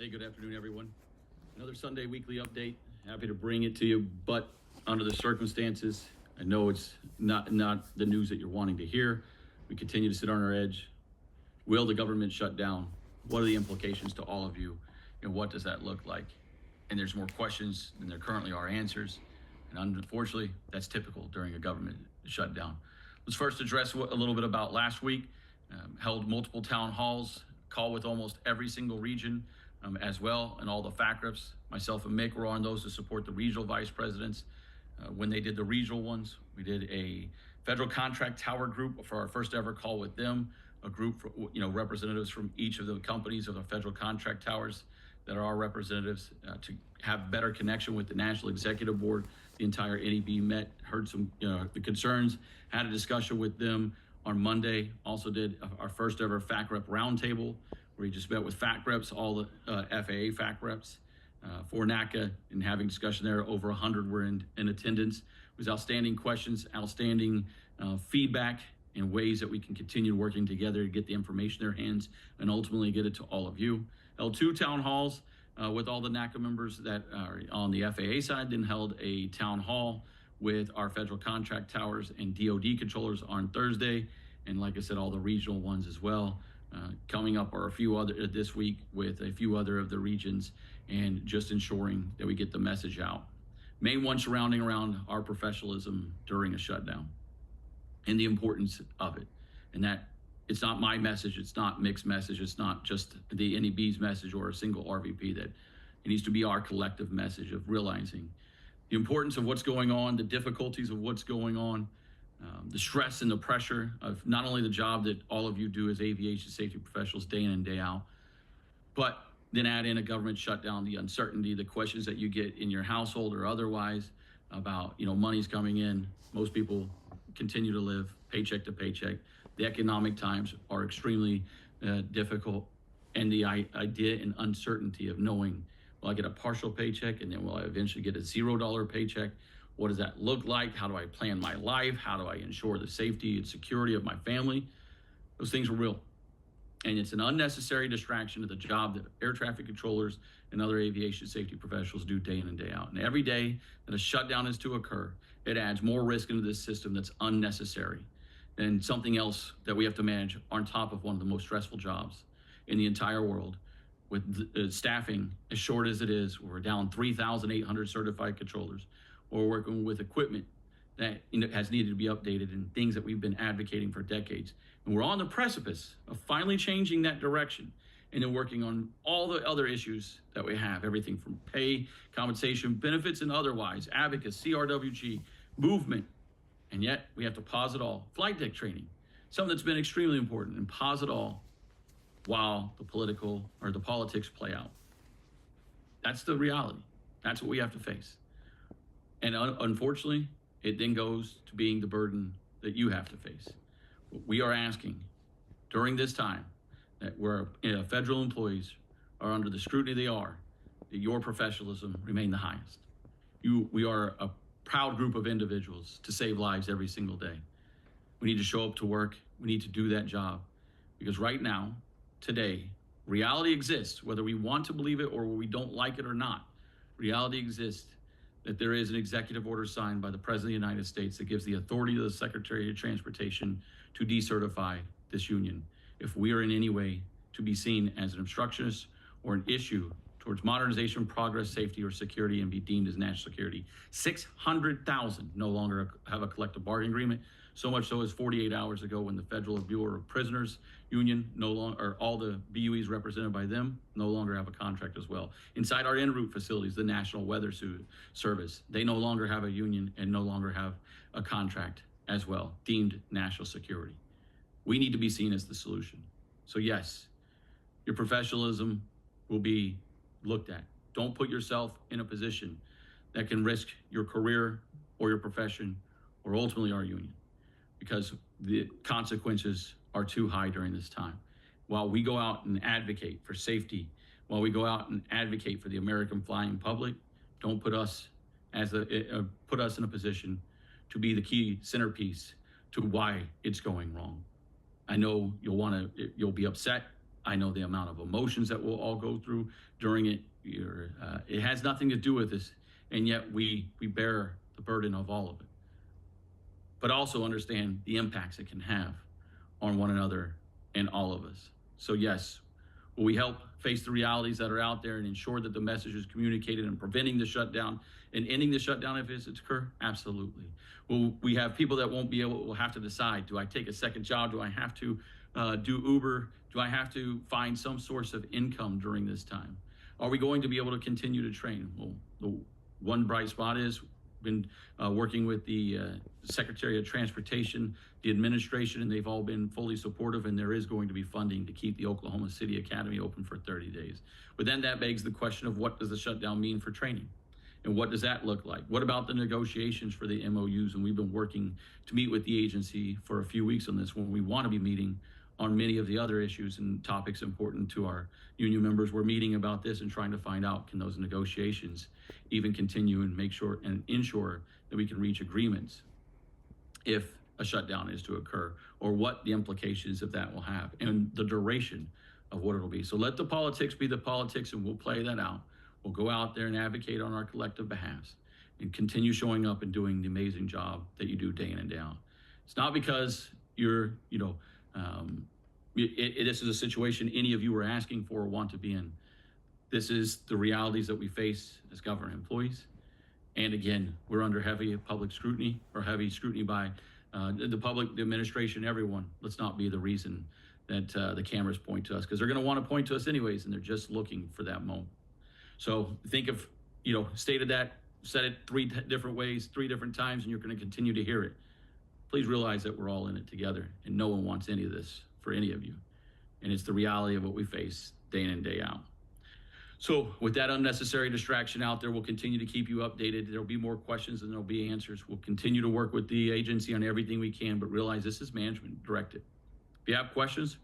Hey, good afternoon, everyone. Another Sunday weekly update. Happy to bring it to you, but under the circumstances, I know it's not the news that you're wanting to hear. We continue to sit on our edge. Will the government shut down? What are the implications to all of you? And what does that look like? And there's more questions than there currently are answers. And unfortunately, that's typical during a government shutdown. Let's first address a little bit about last week. Held multiple town halls, call with almost every single region as well, and all the FAC reps. Myself and Mick were on those to support the regional vice presidents. When they did the regional ones, we did a federal contract tower group for our first ever call with them, a group for, representatives from each of the companies of the federal contract towers that are our representatives to have better connection with the National Executive Board. The entire NEB met, heard some the concerns, had a discussion with them on Monday. Also did our first ever FAC rep roundtable, where we just met with FAC reps, all the FAA FAC reps for NACA, and having discussion there. Over 100 were in attendance. It was outstanding questions, outstanding feedback, and ways that we can continue working together to get the information in their hands and ultimately get it to all of you. Held 2 town halls with all the NACA members that are on the FAA side, then held a town hall with our federal contract towers and DoD controllers on Thursday. And like I said, all the regional ones as well. Coming up are a few other this week with a few other of the regions, and just ensuring that we get the message out. Main one surrounding around our professionalism during a shutdown and the importance of it. And that it's not my message, it's not Mick's message, it's not just the NEB's message or a single RVP, that it needs to be our collective message of realizing the importance of what's going on, the difficulties of what's going on, the stress and the pressure of not only the job that all of you do as aviation safety professionals day in and day out, but then add in a government shutdown, the uncertainty, the questions that you get in your household or otherwise about, money's coming in. Most people continue to live paycheck to paycheck. The economic times are extremely difficult, and the idea and uncertainty of knowing, will I get a partial paycheck, and then will I eventually get a $0 paycheck? What does that look like? How do I plan my life? How do I ensure the safety and security of my family? Those things are real. And it's an unnecessary distraction to the job that air traffic controllers and other aviation safety professionals do day in and day out. And every day that a shutdown is to occur, it adds more risk into this system that's unnecessary and something else that we have to manage on top of one of the most stressful jobs in the entire world. With staffing as short as it is, we're down 3,800 certified controllers. We're working with equipment that has needed to be updated and things that we've been advocating for decades. And we're on the precipice of finally changing that direction, and then working on all the other issues that we have, everything from pay, compensation, benefits, and otherwise, advocacy, CRWG, movement. And yet we have to pause it all. Flight deck training, something that's been extremely important, and pause it all while the politics play out. That's the reality. That's what we have to face. And unfortunately, it then goes to being the burden that you have to face. We are asking during this time that where federal employees are under the scrutiny they are, that your professionalism remain the highest. We are a proud group of individuals to save lives every single day. We need to show up to work. We need to do that job, because right now, today, reality exists, whether we want to believe it or we don't like it or not. Reality exists that there is an executive order signed by the President of the United States that gives the authority to the Secretary of Transportation to decertify this union if we are in any way to be seen as an obstructionist or an issue towards modernization, progress, safety, or security, and be deemed as national security. 600,000 no longer have a collective bargaining agreement. So much so as 48 hours ago, when the Federal Bureau of Prisoners Union or all the BUEs represented by them no longer have a contract as well. Inside our en route facilities, the National Weather Service, they no longer have a union and no longer have a contract as well, deemed national security. We need to be seen as the solution. So yes, your professionalism will be looked at. Don't put yourself in a position that can risk your career or your profession or ultimately our union, because the consequences are too high during this time. While we go out and advocate for safety, while we go out and advocate for the American flying public, don't put us put us in a position to be the key centerpiece to why it's going wrong. I know you'll be upset, I know the amount of emotions that we'll all go through during it. It has nothing to do with this, and yet we bear the burden of all of it. But also understand the impacts it can have on one another and all of us. So yes, will we help face the realities that are out there and ensure that the message is communicated and preventing the shutdown and ending the shutdown if it's occur? Absolutely. Will we have people that won't be able, will have to decide, do I take a second job? Do I have to do Uber? Do I have to find some source of income during this time? Are we going to be able to continue to train? Well, the one bright spot is been working with the Secretary of Transportation, the administration, and they've all been fully supportive, and there is going to be funding to keep the Oklahoma City Academy open for 30 days. But then that begs the question of, what does the shutdown mean for training? And what does that look like? What about the negotiations for the MOUs? And we've been working to meet with the agency for a few weeks on this, when we want to be meeting on many of the other issues and topics important to our union members. We're meeting about this and trying to find out, can those negotiations even continue and make sure and ensure that we can reach agreements if a shutdown is to occur, or what the implications of that will have and the duration of what it'll be. So let the politics be the politics, and we'll play that out. We'll go out there and advocate on our collective behalves and continue showing up and doing the amazing job that you do day in and day out. It's not because you're, this is a situation any of you are asking for or want to be in. This is the realities that we face as government employees. And again, we're under heavy public scrutiny, or heavy scrutiny by the public, the administration, everyone. Let's not be the reason that the cameras point to us, because they're going to want to point to us anyways, and they're just looking for that moment. So think of, stated that, said it three different ways, 3 different times, and you're going to continue to hear it. Please realize that we're all in it together, and no one wants any of this for any of you. And it's the reality of what we face day in and day out. So with that unnecessary distraction out there, we'll continue to keep you updated. There'll be more questions and there'll be answers. We'll continue to work with the agency on everything we can, but realize this is management directed. If you have questions,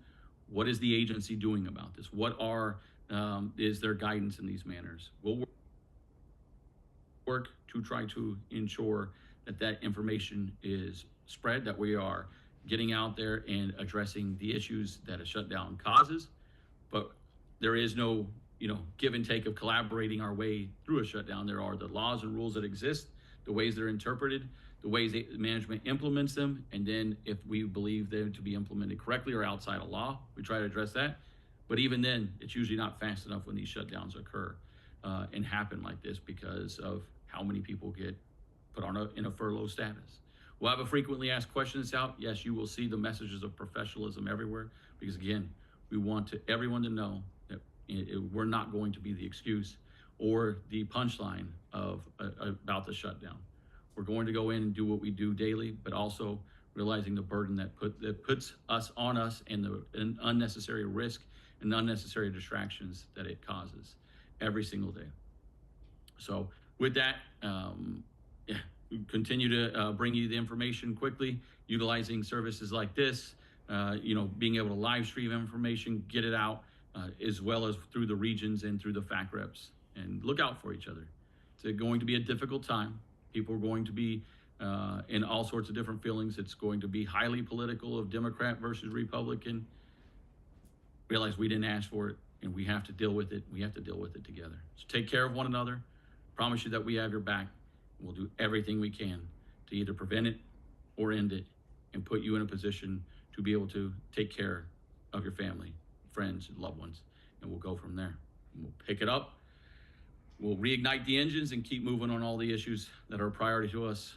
what is the agency doing about this? What is their guidance in these manners? We'll work to try to ensure that information is spread, that we are getting out there and addressing the issues that a shutdown causes. But there is no give and take of collaborating our way through a shutdown. There are the laws and rules that exist, the ways they're interpreted, the ways that management implements them, and then if we believe them to be implemented correctly or outside of law, we try to address that. But even then, it's usually not fast enough when these shutdowns occur and happen like this, because of how many people get put on in a furlough status. We'll have a frequently asked questions out. Yes, you will see the messages of professionalism everywhere, because again, we want everyone to know that we're not going to be the excuse or the punchline about the shutdown. We're going to go in and do what we do daily, but also realizing the burden that puts us on us, and the unnecessary risk and unnecessary distractions that it causes every single day. So with that, we continue to bring you the information quickly, utilizing services like this, being able to live stream information, get it out, as well as through the regions and through the FAC reps, and look out for each other. It's going to be a difficult time. People are going to be in all sorts of different feelings. It's going to be highly political, of Democrat versus Republican. Realize we didn't ask for it, and we have to deal with it. We have to deal with it together. So take care of one another. Promise you that we have your back. We'll do everything we can to either prevent it or end it, and put you in a position to be able to take care of your family, friends, and loved ones. And we'll go from there. And we'll pick it up. We'll reignite the engines and keep moving on all the issues that are a priority to us.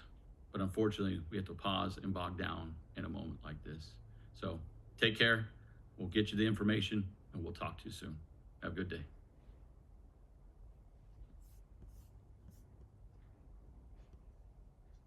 But unfortunately, we have to pause and bog down in a moment like this. So take care. We'll get you the information, and we'll talk to you soon. Have a good day.